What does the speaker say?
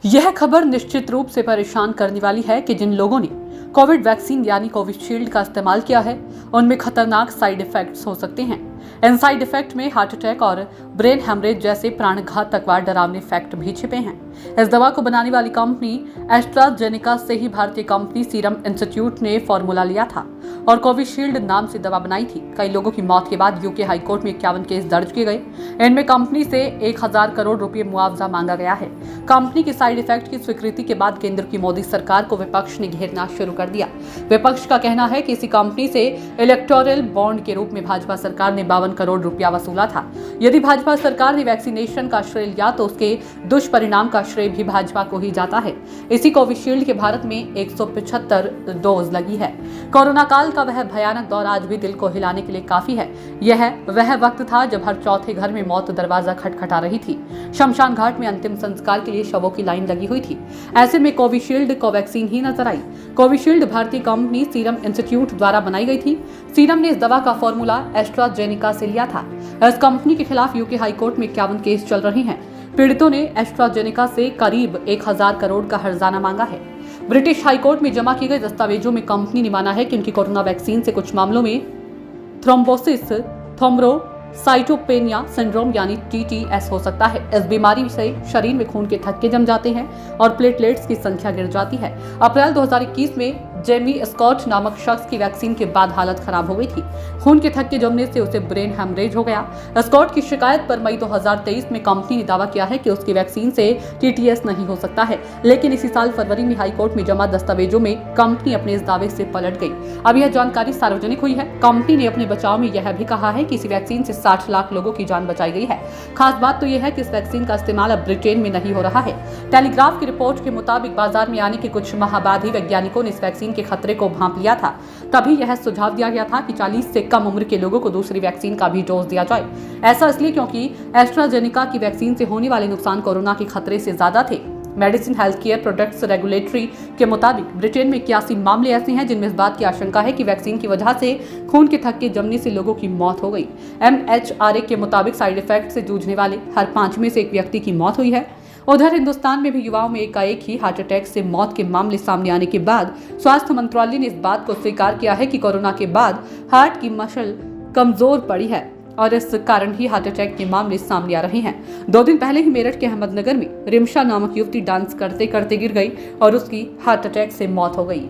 यह खबर निश्चित रूप से परेशान करने वाली है कि जिन लोगों ने कोविड वैक्सीन यानी कोविशील्ड का इस्तेमाल किया है उनमें खतरनाक साइड इफेक्ट्स हो सकते हैं। इन साइड इफेक्ट में हार्ट अटैक और ब्रेन हेमरेज जैसे प्राणघातक व डरावने इफेक्ट भी छिपे हैं। इस दवा को बनाने वाली कंपनी एस्ट्राजेनेका से ही भारतीय कंपनी सीरम इंस्टीट्यूट ने फॉर्मूला लिया था और कोविशील्ड नाम से दवा बनाई थी। कई लोगों की मौत के बाद यूके हाईकोर्ट में 51 केस दर्ज किए गए। इनमें कंपनी से 1000 करोड़ रुपए मुआवजा मांगा गया है। कंपनी के साइड इफेक्ट की स्वीकृति के बाद केंद्र की मोदी सरकार को विपक्ष ने घेरना शुरू कर दिया। विपक्ष का कहना है कि इसी कंपनी से इलेक्टोरल बॉन्ड के रूप में भाजपा सरकार ने 52 करोड़ रुपया वसूला था। यदि भाजपा सरकार ने वैक्सीनेशन का श्रेय लिया तो उसके दुष्परिणाम का श्रेय भी भाजपा को ही जाता है। इसी कोविशील्ड के भारत में 175 डोज लगी है। कोरोना काल का वह भयानक दौर आज भी दिल को हिलाने के लिए काफी है। यह वह वक्त था जब हर चौथे घर में मौत दरवाजा खटखटा रही थी। शमशान घाट में अंतिम संस्कार के लिए शवों की लाइन लगी हुई थी। ऐसे में कोविशील्ड कोवैक्सीन ही नजर आई। कोविशील्ड भारतीय कंपनी सीरम इंस्टीट्यूट द्वारा बनाई गई थी। सीरम ने इस दवा का फॉर्मूला एस्ट्राजेनेका से लिया था। इस कंपनी के खिलाफ यूके हाईकोर्ट में 51 केस चल रहे हैं। पीड़ितों ने एस्ट्राजेनेका से करीब 1000 करोड़ का हर्जाना मांगा है। ब्रिटिश हाईकोर्ट में जमा की गई दस्तावेजों में कंपनी ने माना है कि उनकी कोरोना वैक्सीन से कुछ मामलों में थ्रोम्बोसिस थ्रोम्बोसाइटोपेनिया सिंड्रोम यानी TTS हो सकता है। इस बीमारी से शरीर में खून के थक्के जम जाते हैं और प्लेटलेट्स की संख्या गिर जाती है। अप्रैल 2021 में जेमी स्कॉट नामक शख्स की वैक्सीन के बाद हालत खराब हो गई थी। खून के थक्के जमने से उसे ब्रेन हेमरेज हो गया। स्कॉट की शिकायत पर मई 2023 में कंपनी ने दावा किया है कि उसकी वैक्सीन से TTS नहीं हो सकता है, लेकिन इसी साल फरवरी में हाईकोर्ट में जमा दस्तावेजों में कंपनी अपने इस दावे से पलट गई। अब यह जानकारी सार्वजनिक हुई है। कंपनी ने अपने बचाव में यह भी कहा है कि इसी वैक्सीन से 60 लाख लोगों की जान बचाई गई है। खास बात तो यह है कि इस वैक्सीन का इस्तेमाल अब ब्रिटेन में नहीं हो रहा है। टेलीग्राफ की रिपोर्ट के मुताबिक बाजार में आने के कुछ माह बाद ही वैज्ञानिकों ने इस वैक्सीन के खतरे को भांप लिया था। तभी यह सुझाव दिया गया था कि 40 से कम उम्र के लोगों को दूसरी वैक्सीन का भी डोज दिया जाए। ऐसा इसलिए क्योंकि एस्ट्राजेनेका की वैक्सीन से होने वाले नुकसान कोरोना के खतरे से ज्यादा थे। Medicine health care products regulatory के मुताबिक ब्रिटेन में 81 मामले ऐसे हैं जिनमें इस बात की आशंका है कि वैक्सीन की वजह से खून के थक्के जमने से लोगों की मौत हो गई। MHRA के मुताबिक साइड इफेक्ट से जूझने वाले हर 5 में से एक व्यक्ति की मौत हुई है। उधर हिंदुस्तान में भी युवाओं में एकाएक ही हार्ट अटैक से मौत के मामले सामने आने के बाद स्वास्थ्य मंत्रालय ने इस बात को स्वीकार किया है कि कोरोना के बाद हार्ट की मसल कमजोर पड़ी है और इस कारण ही हार्ट अटैक के मामले सामने आ रहे हैं। 2 दिन पहले ही मेरठ के अहमदनगर में रिमशा नामक युवती डांस करते करते गिर गई और उसकी हार्ट अटैक से मौत हो गई।